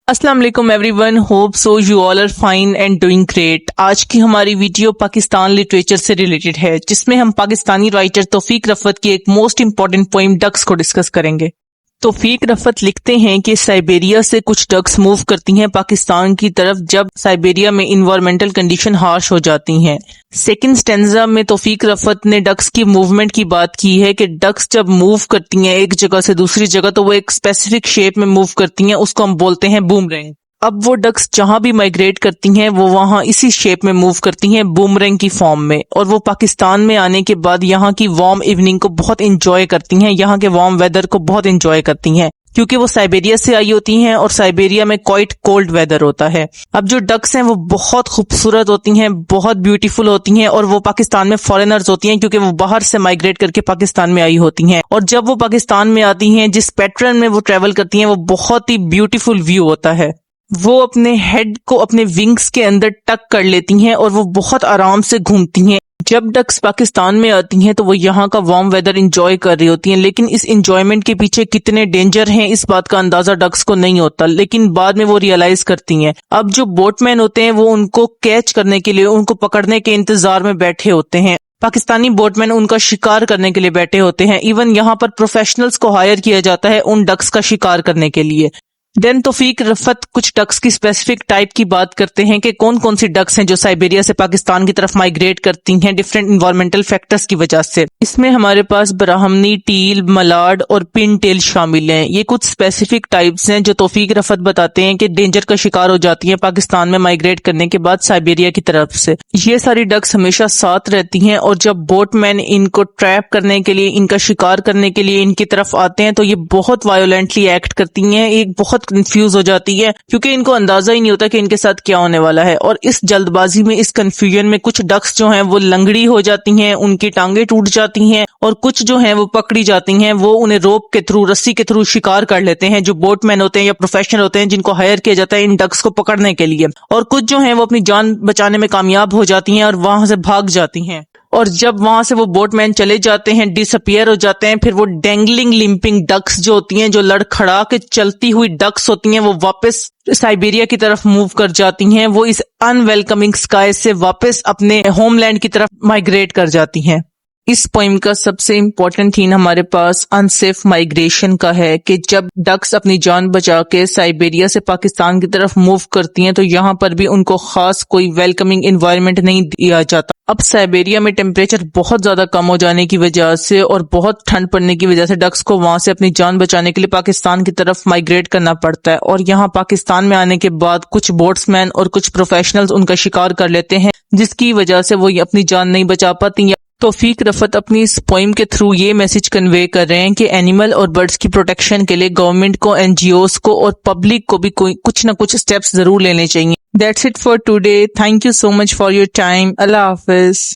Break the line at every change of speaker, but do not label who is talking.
السلام علیکم everyone, hope so you all are fine and doing great. آج کی ہماری ویڈیو پاکستان لٹریچر سے ریلیٹڈ ہے، جس میں ہم پاکستانی رائٹر توفیق رفعت کی ایک موسٹ امپورٹنٹ پوئم ڈکس کو ڈسکس کریں گے۔ توفیق رفعت لکھتے ہیں کہ سائبیریا سے کچھ ڈکس موو کرتی ہیں پاکستان کی طرف جب سائبیریا میں انوائرمنٹل کنڈیشن ہارش ہو جاتی ہیں۔ سیکنڈ سٹینزا میں توفیق رفعت نے ڈکس کی موومنٹ کی بات کی ہے کہ ڈکس جب موو کرتی ہیں ایک جگہ سے دوسری جگہ تو وہ ایک اسپیسیفک شیپ میں موو کرتی ہیں، اس کو ہم بولتے ہیں بومرنگ۔ اب وہ ڈکس جہاں بھی مائگریٹ کرتی ہیں وہ وہاں اسی شیپ میں موو کرتی ہیں، بومرنگ کی فارم میں، اور وہ پاکستان میں آنے کے بعد یہاں کی وارم ایوننگ کو بہت انجوائے کرتی ہیں، یہاں کے وارم ویدر کو بہت انجوائے کرتی ہیں کیونکہ وہ سائبیریا سے آئی ہوتی ہیں اور سائبیریا میں کوائٹ کولڈ ویدر ہوتا ہے۔ اب جو ڈکس ہیں وہ بہت خوبصورت ہوتی ہیں، بہت بیوٹیفل ہوتی ہیں، اور وہ پاکستان میں فارینرز ہوتی ہیں کیونکہ وہ باہر سے مائگریٹ کر کے پاکستان میں آئی ہوتی ہیں، اور جب وہ پاکستان میں آتی ہیں جس پیٹرن میں وہ ٹریول کرتی ہیں وہ بہت ہی بیوٹیفل ویو ہوتا ہے۔ وہ اپنے ہیڈ کو اپنے ونگز کے اندر ٹک کر لیتی ہیں اور وہ بہت آرام سے گھومتی ہیں۔ جب ڈکس پاکستان میں آتی ہیں تو وہ یہاں کا وارم ویدر انجوائے کر رہی ہوتی ہیں، لیکن اس انجوائمنٹ کے پیچھے کتنے ڈینجر ہیں اس بات کا اندازہ ڈکس کو نہیں ہوتا، لیکن بعد میں وہ ریئلائز کرتی ہیں۔ اب جو بوٹ مین ہوتے ہیں وہ ان کو کیچ کرنے کے لیے، ان کو پکڑنے کے انتظار میں بیٹھے ہوتے ہیں۔ پاکستانی بوٹ مین ان کا شکار کرنے کے لیے بیٹھے ہوتے ہیں، ایون یہاں پر پروفیشنلز کو ہائر کیا جاتا ہے ان ڈکس کا شکار کرنے کے لیے۔ دین توفیق رفعت کچھ ڈکس کی اسپیسیفک ٹائپ کی بات کرتے ہیں کہ کون کون سی ڈکس ہیں جو سائبیریا سے پاکستان کی طرف مائگریٹ کرتی ہیں ڈفرینٹ انوائرمنٹل فیکٹرز کی وجہ سے۔ اس میں ہمارے پاس براہمنی، ٹیل، ملاڈ اور پن ٹیل شامل ہیں۔ یہ کچھ اسپیسیفک ٹائپس ہیں جو توفیق رفعت بتاتے ہیں کہ ڈینجر کا شکار ہو جاتی ہیں پاکستان میں مائگریٹ کرنے کے بعد سائبیریا کی طرف سے۔ یہ ساری ڈکس ہمیشہ ساتھ رہتی ہیں، اور جب بوٹ مین ان کو ٹریپ کرنے کے لیے، ان کا شکار کرنے کے لیے ان کی طرف آتے ہیں تو یہ بہت وائلنٹلی ایکٹ کرتی ہیں، ایک بہت کنفیوز ہو جاتی ہے کیونکہ ان کو اندازہ ہی نہیں ہوتا کہ ان کے ساتھ کیا ہونے والا ہے، اور اس جلد بازی میں، اس کنفیوژن میں کچھ ڈکس جو ہیں وہ لنگڑی ہو جاتی ہیں، ان کی ٹانگیں ٹوٹ جاتی ہیں، اور کچھ جو ہیں وہ پکڑی جاتی ہیں، وہ انہیں روپ کے تھرو، رسی کے تھرو شکار کر لیتے ہیں جو بوٹ مین ہوتے ہیں یا پروفیشنل ہوتے ہیں جن کو ہائر کیا جاتا ہے ان ڈکس کو پکڑنے کے لیے، اور کچھ جو ہیں وہ اپنی جان بچانے میں کامیاب ہو جاتی ہیں اور وہاں سے بھاگ جاتی ہیں، اور جب وہاں سے وہ بوٹ مین چلے جاتے ہیں، ڈس اپیئر ہو جاتے ہیں، پھر وہ ڈینگلنگ لمپنگ ڈکس جو ہوتی ہیں، جو لڑکھڑا کے چلتی ہوئی ڈکس ہوتی ہیں، وہ واپس سائبیریا کی طرف موو کر جاتی ہیں، وہ اس ان ویلکمنگ اسکائی سے واپس اپنے ہوم لینڈ کی طرف مائگریٹ کر جاتی ہیں۔ اس پوئم کا سب سے امپورٹنٹ تھیم ہمارے پاس انسیف مائگریشن کا ہے کہ جب ڈکس اپنی جان بچا کے سائبیریا سے پاکستان کی طرف موو کرتی ہیں تو یہاں پر بھی ان کو خاص کوئی ویلکمنگ انوائرمنٹ نہیں دیا جاتا۔ اب سائبیریا میں ٹیمپریچر بہت زیادہ کم ہو جانے کی وجہ سے اور بہت ٹھنڈ پڑنے کی وجہ سے ڈکس کو وہاں سے اپنی جان بچانے کے لیے پاکستان کی طرف مائگریٹ کرنا پڑتا ہے، اور یہاں پاکستان میں آنے کے بعد کچھ بوٹس مین اور کچھ پروفیشنلز ان کا شکار کر لیتے ہیں جس کی وجہ سے وہ اپنی جان نہیں بچا پاتی۔ توفیق رفعت اپنی اس پوئم کے تھرو یہ میسج کنوے کر رہے ہیں کہ اینیمل اور برڈز کی پروٹیکشن کے لیے گورنمنٹ کو، این جی اوز کو اور پبلک کو بھی کچھ نہ کچھ سٹیپس ضرور لینے چاہیے۔ That's it for today. Thank you so much for your time. اللہ حافظ۔